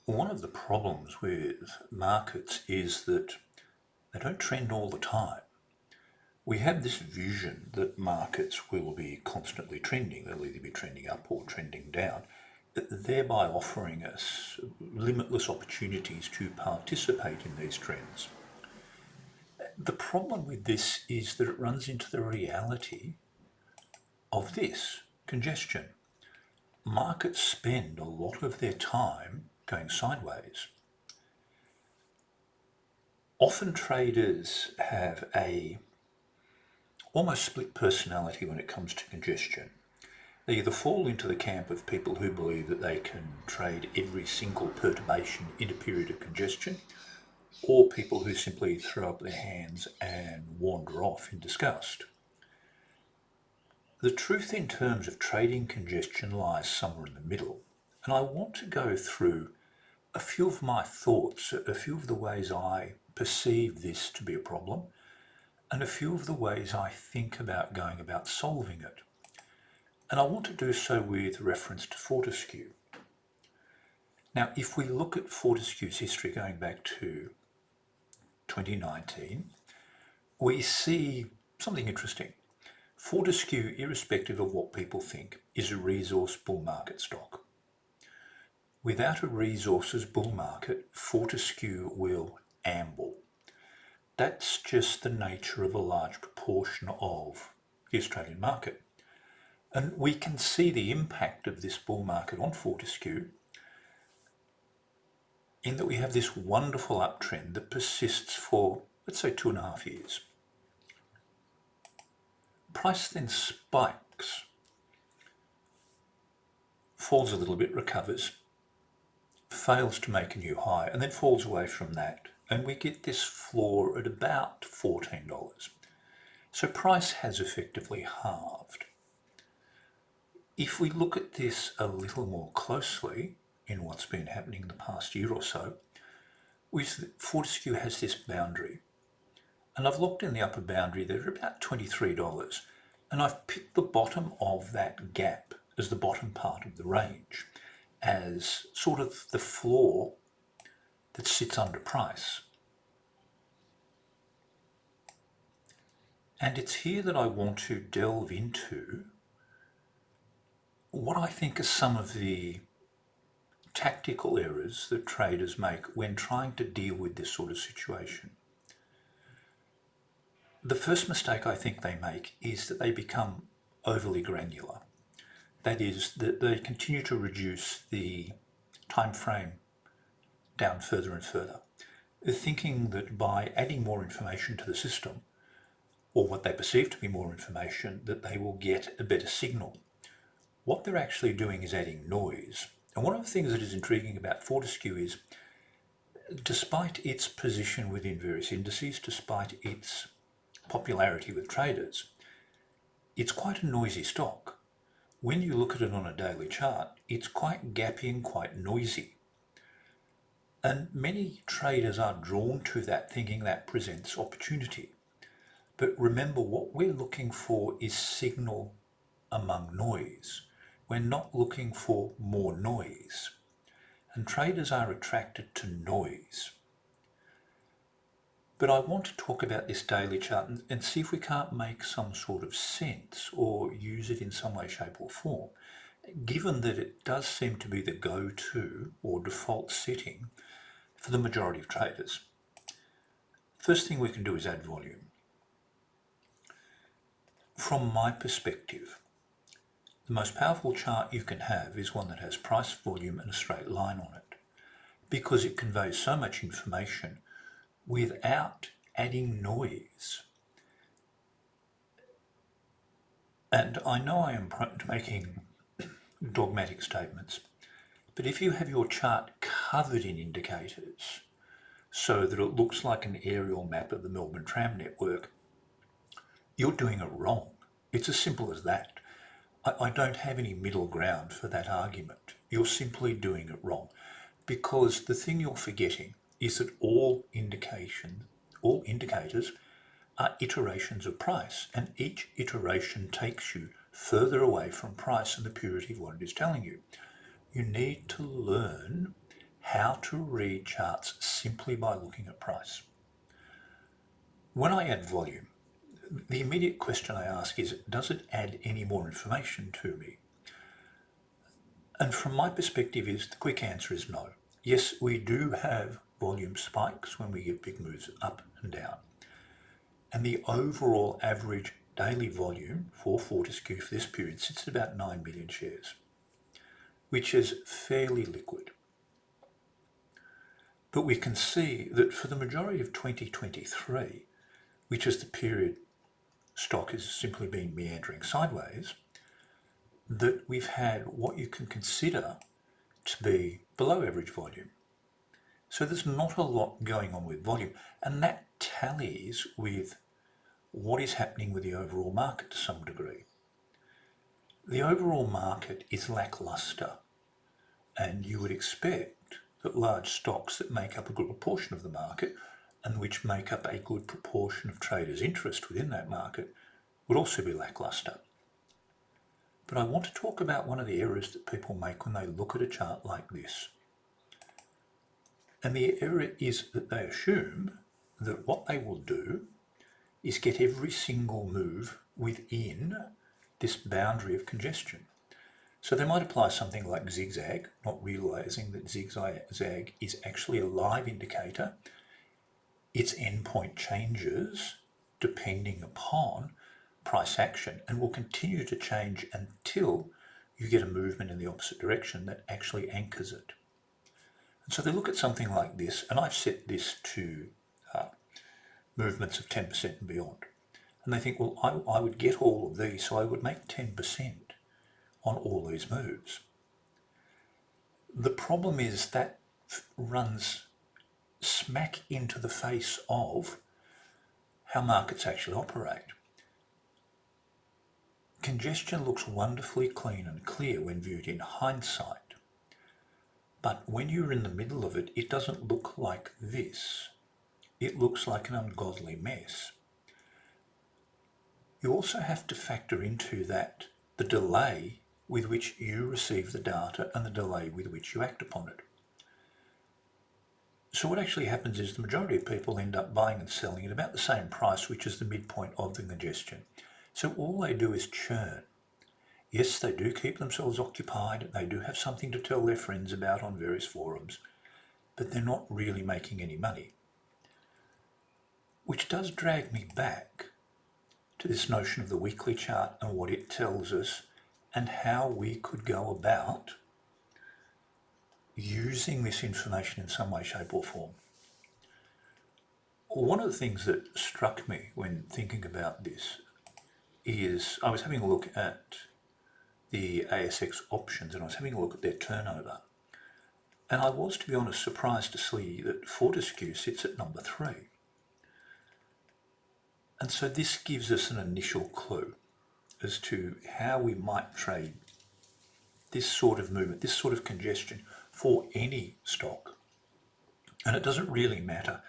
One of the problems with markets is that they don't trend all the time. We have this vision that markets will be constantly trending. They'll either be trending up or trending down, thereby offering us limitless opportunities to participate in these trends. The problem with this is that it runs into the reality of this congestion. Markets spend a lot of their time going sideways. Often traders have a almost split personality when it comes to congestion. They either fall into the camp of people who believe that they can trade every single perturbation in a period of congestion, or people who simply throw up their hands and wander off in disgust. The truth in terms of trading congestion lies somewhere in the middle, and I want to go through a few of my thoughts, a few of the ways I perceive this to be a problem, and a few of the ways I think about going about solving it. And I want to do so with reference to Fortescue. Now, if we look at Fortescue's history going back to 2019, we see something interesting. Fortescue, irrespective of what people think, is a resource bull market stock. Without a resources bull market, Fortescue will amble. That's just the nature of a large proportion of the Australian market. And we can see the impact of this bull market on Fortescue in that we have this wonderful uptrend that persists for, let's say, 2.5 years. Price then spikes, falls a little bit, recovers, fails to make a new high, and then falls away from that. And we get this floor at about $14. So price has effectively halved. If we look at this a little more closely in what's been happening in the past year or so, Fortescue has this boundary. And I've looked in the upper boundary, they're about $23. And I've picked the bottom of that gap as the bottom part of the range, as sort of the floor that sits under price. And it's here that I want to delve into what I think are some of the tactical errors that traders make when trying to deal with this sort of situation. The first mistake I think they make is that they become overly granular. That is, that they continue to reduce the time frame down further and further, thinking that by adding more information to the system, or what they perceive to be more information, that they will get a better signal. What they're actually doing is adding noise. And one of the things that is intriguing about Fortescue is, despite its position within various indices, despite its popularity with traders, it's quite a noisy stock. When you look at it on a daily chart, it's quite gappy and quite noisy. And many traders are drawn to that, thinking that presents opportunity. But remember, what we're looking for is signal among noise. We're not looking for more noise. And traders are attracted to noise. But I want to talk about this daily chart and see if we can't make some sort of sense or use it in some way, shape or form, given that it does seem to be the go-to or default setting for the majority of traders. First thing we can do is add volume. From my perspective, the most powerful chart you can have is one that has price, volume and a straight line on it, because it conveys so much information without adding noise. And I know I am prone to making dogmatic statements, but if you have your chart covered in indicators so that it looks like an aerial map of the Melbourne tram network, you're doing it wrong. It's as simple as that. I don't have any middle ground for that argument. You're simply doing it wrong, because the thing you're forgetting is that all indicators are iterations of price, and each iteration takes you further away from price and the purity of what it is telling you. You need to learn how to read charts simply by looking at price. When I add volume, the immediate question I ask is, does it add any more information to me? And from my perspective the quick answer is no. Yes, we do have volume spikes when we get big moves up and down. And the overall average daily volume for Fortescue for this period sits at about 9 million shares, which is fairly liquid. But we can see that for the majority of 2023, which is the period stock has simply been meandering sideways, that we've had what you can consider to be below average volume. So there's not a lot going on with volume, and that tallies with what is happening with the overall market to some degree. The overall market is lackluster, and you would expect that large stocks that make up a good proportion of the market and which make up a good proportion of traders' interest within that market would also be lackluster. But I want to talk about one of the errors that people make when they look at a chart like this. And the error is that they assume that what they will do is get every single move within this boundary of congestion. So they might apply something like zigzag, not realizing that zigzag is actually a live indicator. Its endpoint changes depending upon price action and will continue to change until you get a movement in the opposite direction that actually anchors it. And so they look at something like this, and I've set this to movements of 10% and beyond. And they think, well, I would get all of these, so I would make 10% on all these moves. The problem is that runs smack into the face of how markets actually operate. Congestion looks wonderfully clean and clear when viewed in hindsight, but when you're in the middle of it, it doesn't look like this. It looks like an ungodly mess. You also have to factor into that the delay with which you receive the data and the delay with which you act upon it. So what actually happens is the majority of people end up buying and selling at about the same price, which is the midpoint of the congestion. So all they do is churn. Yes, they do keep themselves occupied, they do have something to tell their friends about on various forums, but they're not really making any money. Which does drag me back to this notion of the weekly chart and what it tells us and how we could go about using this information in some way, shape or form. One of the things that struck me when thinking about this is I was having a look at the ASX options and I was having a look at their turnover. And I was, to be honest, surprised to see that Fortescue sits at number 3. And so this gives us an initial clue as to how we might trade this sort of movement, this sort of congestion for any stock. And it doesn't really matter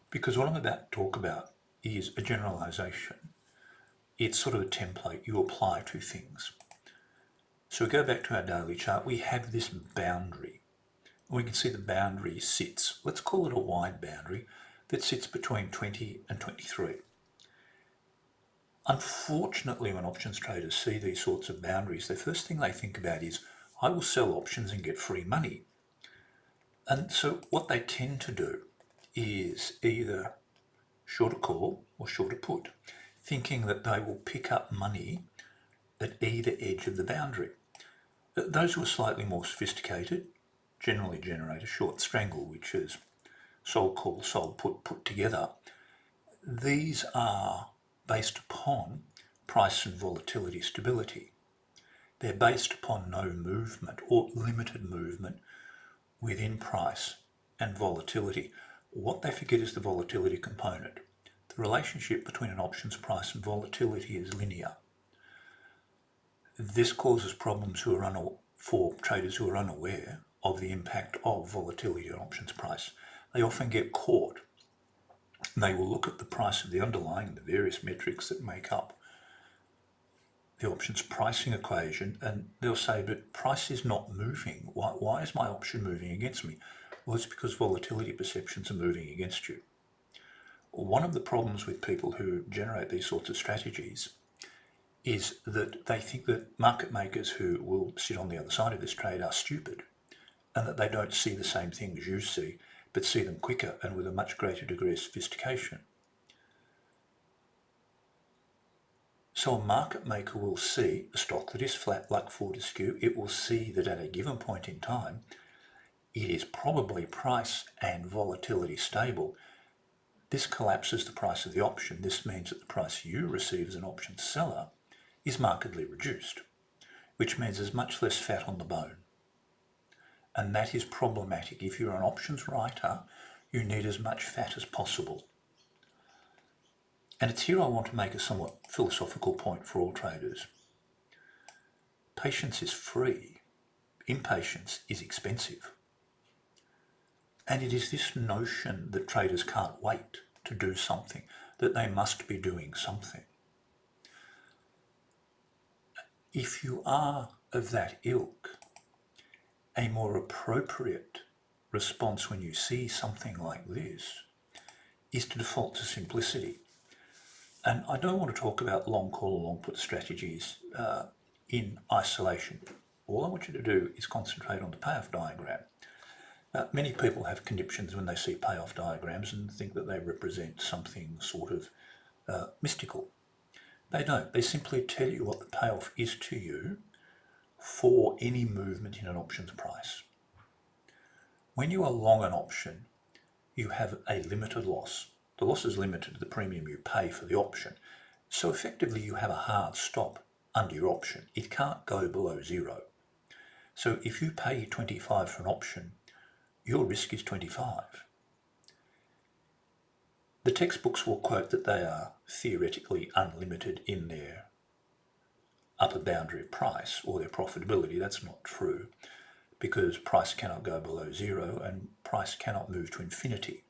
because what I'm about to talk about is a generalization. It's sort of a template you apply to things. So we go back to our daily chart. We have this boundary. We can see the boundary sits, let's call it a wide boundary, that sits between 20 and 23. Unfortunately, when options traders see these sorts of boundaries, the first thing they think about is, I will sell options and get free money. And so what they tend to do is either short a call or short a put, thinking that they will pick up money at either edge of the boundary. Those who are slightly more sophisticated generally generate a short strangle, which is sold call, sold put together. These are based upon price and volatility stability. They're based upon no movement or limited movement within price and volatility. What they forget is the volatility component. The relationship between an options price and volatility is linear. This causes problems for traders who are unaware of the impact of volatility on options price. They often get caught. They will look at the price of the underlying and the various metrics that make up the options pricing equation, and they'll say, but price is not moving. Why is my option moving against me? Well, it's because volatility perceptions are moving against you. One of the problems with people who generate these sorts of strategies is that they think that market makers who will sit on the other side of this trade are stupid, and that they don't see the same things you see, but see them quicker and with a much greater degree of sophistication. So a market maker will see a stock that is flat like Fortescue. It will see that at a given point in time, it is probably price and volatility stable. This collapses the price of the option. This means that the price you receive as an option seller is markedly reduced, which means there's much less fat on the bone. And that is problematic. If you're an options writer, you need as much fat as possible. And it's here I want to make a somewhat philosophical point for all traders. Patience is free. Impatience is expensive. And it is this notion that traders can't wait to do something, that they must be doing something. If you are of that ilk, a more appropriate response when you see something like this is to default to simplicity. And I don't want to talk about long call or long put strategies in isolation. All I want you to do is concentrate on the payoff diagram. Many people have conniptions when they see payoff diagrams and think that they represent something sort of mystical. They don't. They simply tell you what the payoff is to you for any movement in an option's price. When you are long an option, you have a limited loss. The loss is limited to the premium you pay for the option. So effectively you have a hard stop under your option. It can't go below zero. So if you pay 25 for an option, your risk is 25. The textbooks will quote that they are theoretically unlimited in their upper boundary of price or their profitability. That's not true, because price cannot go below zero and price cannot move to infinity.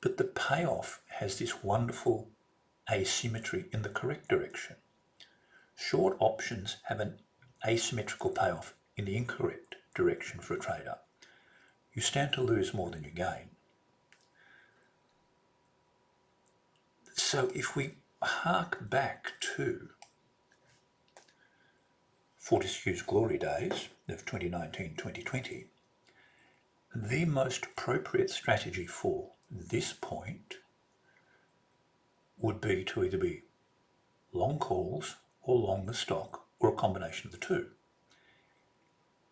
But the payoff has this wonderful asymmetry in the correct direction. Short options have an asymmetrical payoff in the incorrect direction for a trader. You stand to lose more than you gain. So if we hark back to Fortescue's glory days of 2019-2020, the most appropriate strategy for this point would be to either be long calls or long the stock, or a combination of the two.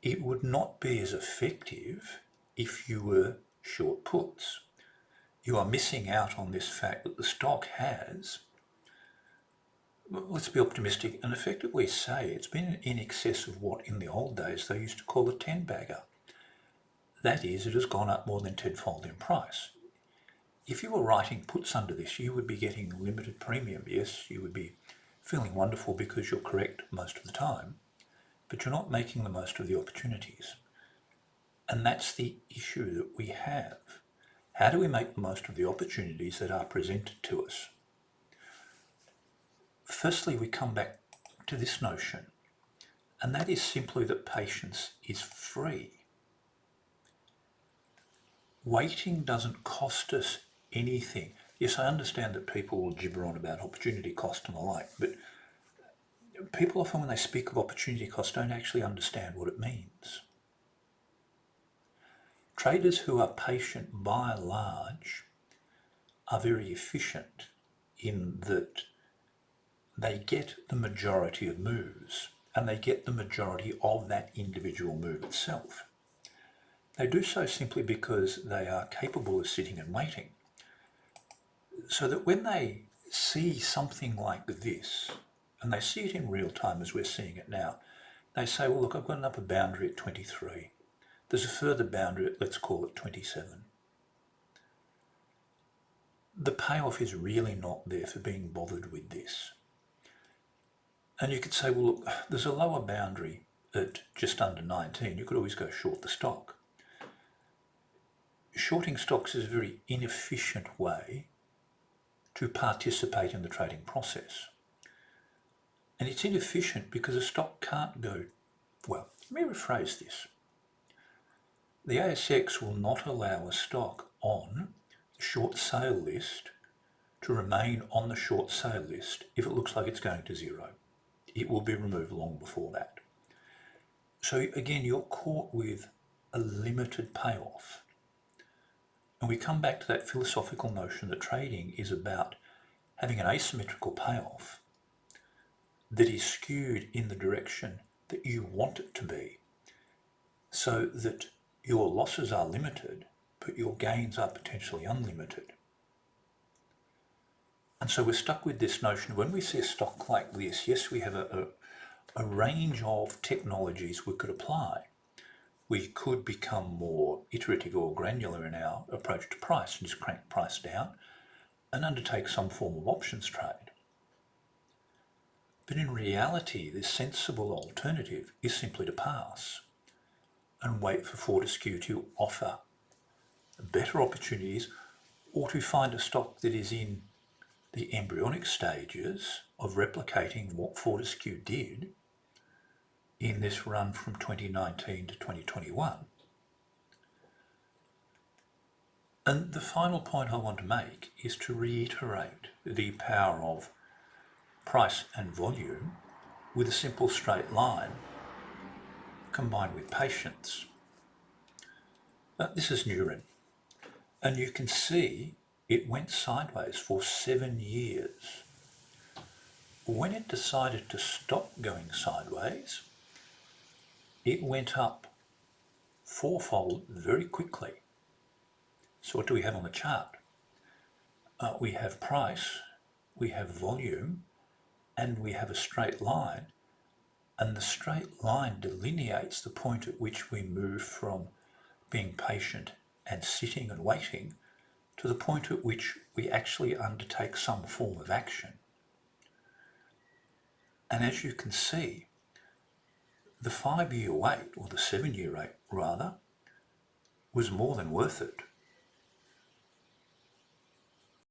It would not be as effective if you were short puts. You are missing out on this fact that the stock has, let's be optimistic and effectively say it's been in excess of what in the old days they used to call a 10-bagger. That is, it has gone up more than tenfold in price. If you were writing puts under this, you would be getting limited premium. Yes, you would be feeling wonderful because you're correct most of the time, but you're not making the most of the opportunities. And that's the issue that we have. How do we make the most of the opportunities that are presented to us? Firstly, we come back to this notion, and that is simply that patience is free. Waiting doesn't cost us anything. Yes, I understand that people will gibber on about opportunity cost and the like, but people often when they speak of opportunity cost don't actually understand what it means. Traders who are patient by and large are very efficient in that they get the majority of moves and they get the majority of that individual move itself. They do so simply because they are capable of sitting and waiting. So that when they see something like this, and they see it in real time as we're seeing it now, they say, well, look, I've got an upper boundary at 23. There's a further boundary at, let's call it 27. The payoff is really not there for being bothered with this. And you could say, well, look, there's a lower boundary at just under 19. You could always go short the stock. Shorting stocks is a very inefficient way to participate in the trading process. And it's inefficient because a stock can't go, well, let me rephrase this. The ASX will not allow a stock on the short sale list to remain on the short sale list if it looks like it's going to zero. It will be removed long before that. So again, you're caught with a limited payoff. And we come back to that philosophical notion that trading is about having an asymmetrical payoff that is skewed in the direction that you want it to be, so that your losses are limited, but your gains are potentially unlimited. And so we're stuck with this notion, when we see a stock like this, yes, we have a range of technologies we could apply. We could become more iterative or granular in our approach to price and just crank price down and undertake some form of options trade. But in reality, the sensible alternative is simply to pass and wait for Fortescue to offer better opportunities, or to find a stock that is in the embryonic stages of replicating what Fortescue did in this run from 2019 to 2021. And the final point I want to make is to reiterate the power of price and volume with a simple straight line combined with patience. This is Neuron, and you can see it went sideways for 7 years. When it decided to stop going sideways, it went up fourfold very quickly. So what do we have on the chart? We have price, we have volume, and we have a straight line. And the straight line delineates the point at which we move from being patient and sitting and waiting to the point at which we actually undertake some form of action. And as you can see, the 5-year wait, or the 7-year wait rather, was more than worth it.